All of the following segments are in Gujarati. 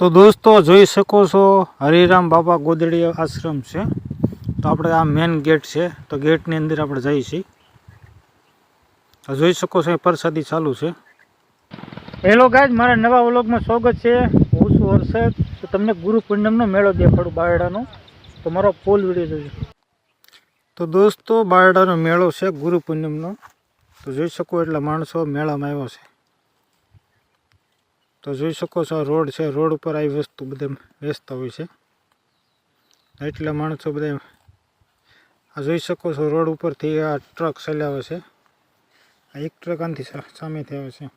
તો દોસ્તો જોઈ શકો છો હરિરામ બાબા ગોદડી આશ્રમ છે। તો આપણે આ મેન ગેટ છે, તો ગેટની અંદર આપણે જઈએ છીએ। તો જોઈ શકો છો પ્રસાદી ચાલુ છે। હેલો ગાઈઝ, મારા નવા વ્લોગમાં સ્વાગત છે। હું છું હર્ષદ। તો તમને ગુરુ પૂર્ણિમાનો મેળો દેખાડું બારડાનો, તો મારો ફૂલ વિડીયો જોજો। તો દોસ્તો બારડાનો મેળો છે ગુરુ પૂર્ણિમાનો। તો જોઈ શકો એટલા માણસો મેળામાં આવ્યા છે। તો જોઈ શકો છો આ રોડ છે, રોડ ઉપર આવી વસ્તુ બધા વેચતા હોય છે, એટલા માણસો બધા આ જોઈ શકો છો। રોડ ઉપરથી આ ટ્રક ચલાવે છે, આ એક ટ્રક આનાથી સામેથી આવે છે।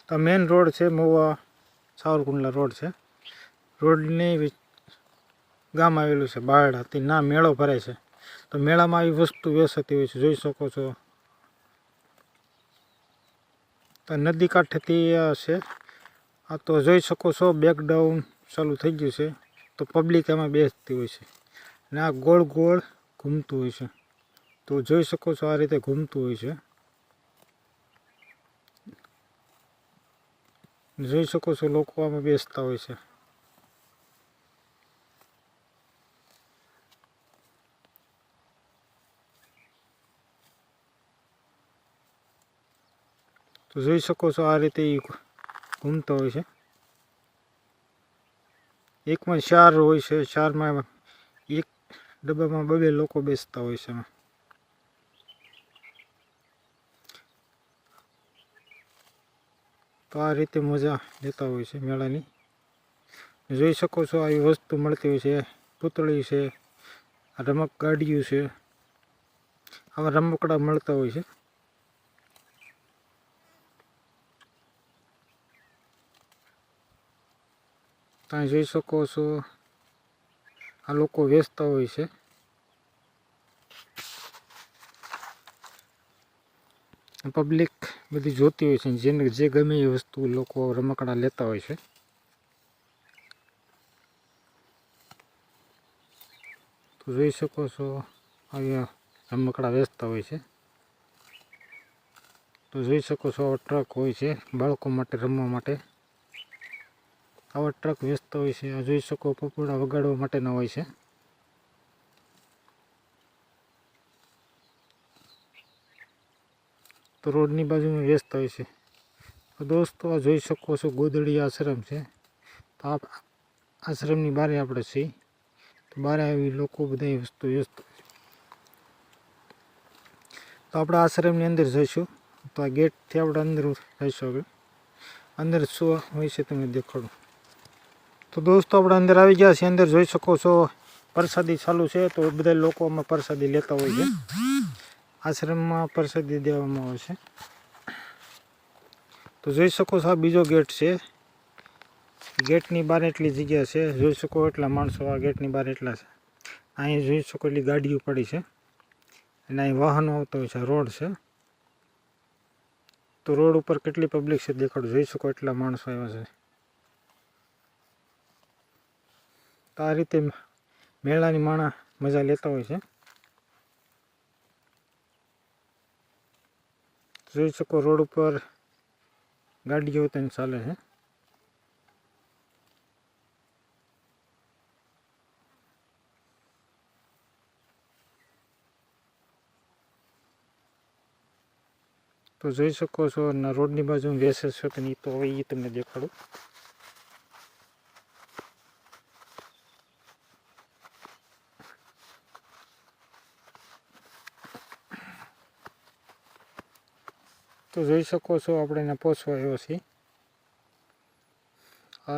તો મેન રોડ છે મહુવા સાવરકુંડલા રોડ છે, રોડની ગામ આવેલું છે બારડા, તે ના મેળો ભરાય છે। તો મેળામાં આવી વસ્તુ વેચાતી હોય છે, જોઈ શકો છો। તો નદી કાંઠેથી છે આ, તો જોઈ શકો છો બેકડાઉન ચાલુ થઈ ગયું છે। તો પબ્લિક એમાં બેસતી હોય છે અને આ ગોળ ગોળ ઘૂમતું હોય છે। તો જોઈ શકો છો આ રીતે ઘૂમતું હોય છે, જોઈ શકો છો લોકો આમાં બેસતા હોય છે। તો જોઈ શકો છો આ રીતે ઘૂમતા હોય છે। એકમાં 4 હોય છે, 4માં એક ડબ્બામાં 2 લોકો બેસતા હોય છે। તો આ રીતે મજા લેતા હોય છે મેળાની। જોઈ શકો છો આવી વસ્તુ મળતી હોય છે, પૂતળી છે, રમક ગાડીઓ છે, આવા રમકડા મળતા હોય છે। તમે જોઈ શકો છો આ લોકો વેચતા હોય છે। પબ્લિક બધી જોતી હોય છે, જેને જે ગમે એ વસ્તુ લોકો રમકડા લેતા હોય છે। તો જોઈ શકો છો અહીંયા રમકડા વેચતા હોય છે। તો જોઈ શકો છો આવા ટ્રક હોય છે બાળકો માટે રમવા માટે, આવા ટ્રક વેચતા હોય છે। આ જોઈ શકો પપોડા વગાડવા માટેના હોય છે। તો રોડની બાજુમાં વેચતા હોય છે। તો દોસ્તો આ જોઈ શકો છો ગોદડી આશ્રમ છે। તો આ આશ્રમની બહાર આપણે છીએ, તો બહાર આવી લોકો બધા વસ્તુ વેચતા હોય છે। તો આપણે આશ્રમની અંદર જઈશું। તો આ ગેટથી આપણે અંદર જઈશું, આગળ અંદર શું હોય છે તમને દેખાડું। તો દોસ્તો આપણે અંદર આવી ગયા છીએ। અંદર જોઈ શકો છો પ્રસાદી ચાલુ છે, તો બધા લોકો આમાં પ્રસાદી લેતા હોય છે। આશ્રમમાં પ્રસાદી દેવામાં આવે છે। તો જોઈ શકો છો આ બીજો ગેટ છે, ગેટની બહાર એટલી જગ્યા છે, જોઈ શકો એટલા માણસો આ ગેટની બહાર એટલા છે। અહીં જોઈ શકો એટલી ગાડીઓ પડી છે અને અહીં વાહનો આવતા હોય છે, રોડ છે। તો રોડ ઉપર કેટલી પબ્લિક છે દેખાડું, જોઈ શકો એટલા માણસો આવ્યા છે। તો આ રીતે મેળાની માણા મજા લેતા હોય છે। જોઈ શકો રોડ ઉપર ગાડીઓ તેને ચાલે છે। તો જોઈ શકો છો રોડની બાજુ વેસે છે, તો હવે એ તમને દેખાડું। તો જોઈ શકો છો આપણે એને પહોંચવા આવ્યો છીએ।